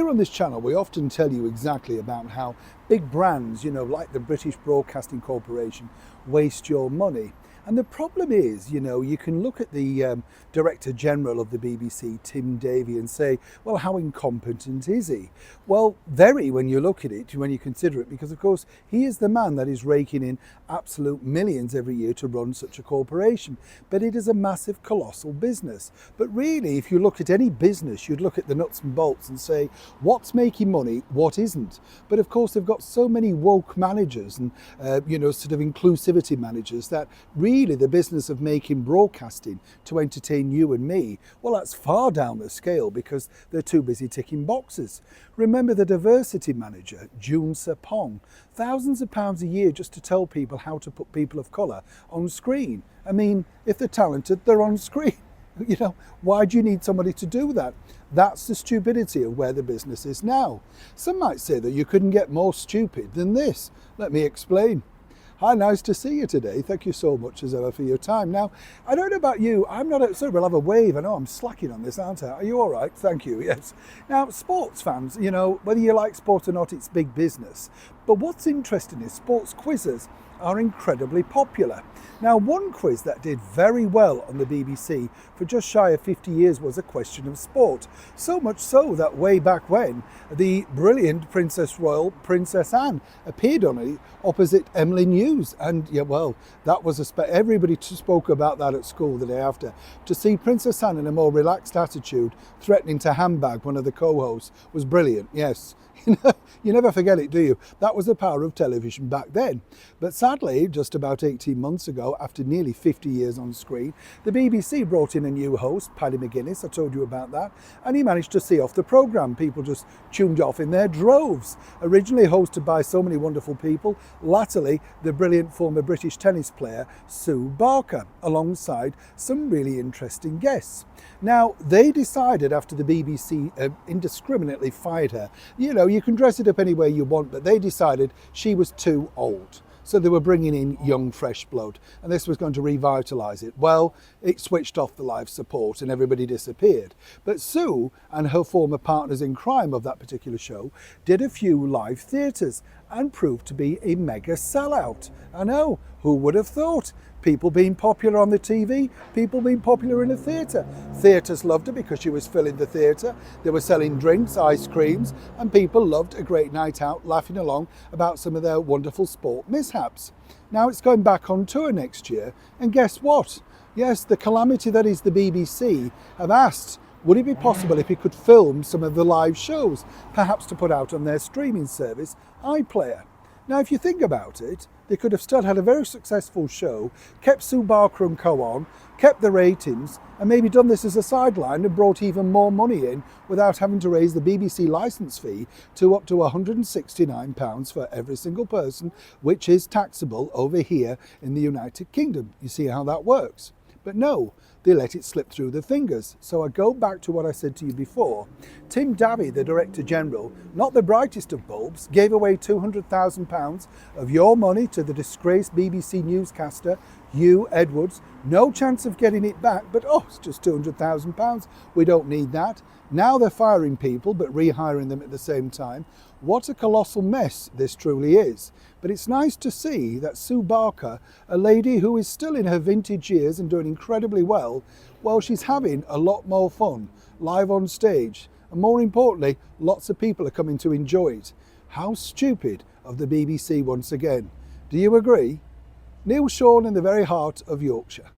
Here on this channel, we often tell you exactly about how big brands, like the British Broadcasting Corporation, waste your money. And the problem is, you can look at the Director General of the BBC, Tim Davie, and say, well, how incompetent is he? Well, very when you look at it, when you consider it, because of course he is the man that is raking in absolute millions every year to run such a corporation. But it is a massive, colossal business. But really, if you look at any business, you'd look at the nuts and bolts and say, what's making money, what isn't? But of course, they've got so many woke managers and, sort of inclusivity managers that really the business of making broadcasting to entertain you and me, well, that's far down the scale because they're too busy ticking boxes. Remember the diversity manager, June Sapong, thousands of pounds a year just to tell people how to put people of colour on screen. I mean, if they're talented, they're on screen. Why do you need somebody to do that? That's the stupidity of where the business is now. Some might say that you couldn't get more stupid than this. Let me explain. Hi, nice to see you today. Thank you so much as ever for your time. Now, I don't know about you, I'm not outside, we'll have a wave. I know I'm slacking on this, aren't I? Are you all right? Thank you, yes. Now, sports fans, whether you like sport or not, it's big business. But what's interesting is sports quizzes are incredibly popular. Now, one quiz that did very well on the BBC for just shy of 50 years was a question of sport. So much so that way back when, the brilliant Princess Royal, Princess Anne, appeared on it opposite Emily News. And yeah, well, that was everybody spoke about that at school the day after. To see Princess Anne in a more relaxed attitude, threatening to handbag one of the co-hosts was brilliant, yes. You never forget it, do you? That was the power of television back then. But sadly, just about 18 months ago, after nearly 50 years on screen, the BBC brought in a new host, Paddy McGuinness, I told you about that, and he managed to see off the programme. People just tuned off in their droves. Originally hosted by so many wonderful people, latterly the brilliant former British tennis player, Sue Barker, alongside some really interesting guests. Now, they decided after the BBC indiscriminately fired her, you can dress it up any way you want, but they decided she was too old. So they were bringing in young, fresh blood, and this was going to revitalise it. Well, it switched off the live support and everybody disappeared. But Sue and her former partners in crime of that particular show did a few live theatres and proved to be a mega sellout. I know, who would have thought? People being popular on the TV, people being popular in the theatre. Theatres loved her because she was filling the theatre. They were selling drinks, ice creams, and people loved a great night out, laughing along about some of their wonderful sport mishaps. Now it's going back on tour next year, and guess what? Yes, the calamity that is the BBC have asked, would it be possible if it could film some of the live shows, perhaps to put out on their streaming service, iPlayer? Now, if you think about it, they could have still had a very successful show, kept Sue Barker and co on, kept the ratings, and maybe done this as a sideline and brought even more money in without having to raise the BBC licence fee to up to £169 for every single person, which is taxable over here in the United Kingdom. You see how that works? But no, they let it slip through their fingers. So I go back to what I said to you before. Tim Davie, the Director General, not the brightest of bulbs, gave away £200,000 of your money to the disgraced BBC newscaster, Hugh Edwards. No chance of getting it back, but it's just £200,000. We don't need that. Now they're firing people, but rehiring them at the same time. What a colossal mess this truly is. But it's nice to see that Sue Barker, a lady who is still in her vintage years and doing incredibly well, she's having a lot more fun live on stage. And more importantly, lots of people are coming to enjoy it. How stupid of the BBC once again. Do you agree? Neil Sean in the very heart of Yorkshire.